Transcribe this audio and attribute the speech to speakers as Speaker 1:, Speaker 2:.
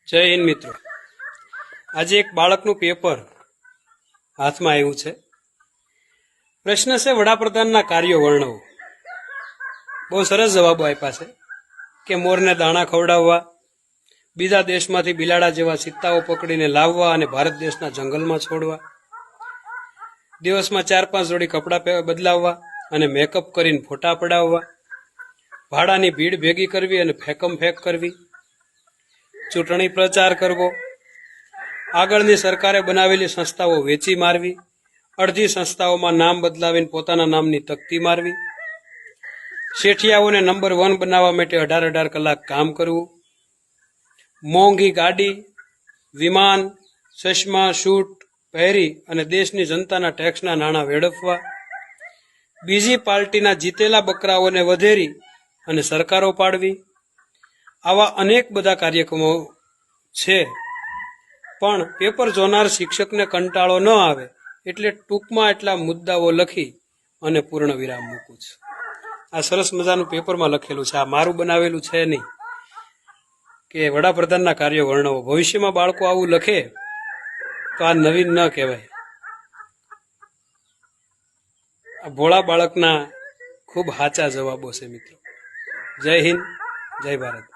Speaker 1: જય હિન્દ મિત્રો। આજે એક બાળકનું પેપર હાથમાં આવ્યું છે। પ્રશ્ન છે વડાપ્રધાનના કાર્યો વર્ણવો। બહુ સરસ જવાબો આપ્યા છે કે મોરને દાણા ખવડાવવા, બીજા દેશમાંથી બિલાડા જેવા સિત્તાઓ પકડીને લાવવા અને ભારત દેશના જંગલમાં છોડવા, દિવસમાં 4-5 જોડી કપડાં બદલાવવા અને મેકઅપ કરીને ફોટા પડાવવા, ભાડાની ભીડ ભેગી કરવી અને ફેકમ ફેક કરવી, ચૂંટણી પ્રચાર કરવો, આગળની સરકારે બનાવેલી સંસ્થાઓ વેચી મારવી, અડધી સંસ્થાઓમાં નામ બદલાવીને પોતાના નામની તકતી મારવી, શેઠિયાઓને નંબર 1 બનાવવા માટે 18 કલાક કામ કરવું, મોંઘી ગાડી, વિમાન, ચશ્મા, શૂટ પહેરી અને દેશની જનતાના ટેક્સના નાણાં વેડફવા, બીજી પાર્ટીના જીતેલા બકરાઓને વધેરી અને સરકારો પાડવી, આવા અનેક બધા કાર્યક્રમો છે। પણ પેપર જોનાર શિક્ષકને કંટાળો ન આવે એટલે ટૂંકમાં એટલા મુદ્દાઓ લખી અને પૂર્ણ વિરામ મૂકું છું। આ સરસ મજાનું પેપરમાં લખેલું છે, આ મારું બનાવેલું છે નહીં કે વડાપ્રધાનના કાર્યો વર્ણવો। ભવિષ્યમાં બાળકો આવું લખે તો આ નવીન ન કહેવાય। આ ભોળા બાળકના ખૂબ સાચા જવાબો છે મિત્રો। જય હિન્દ, જય ભારત।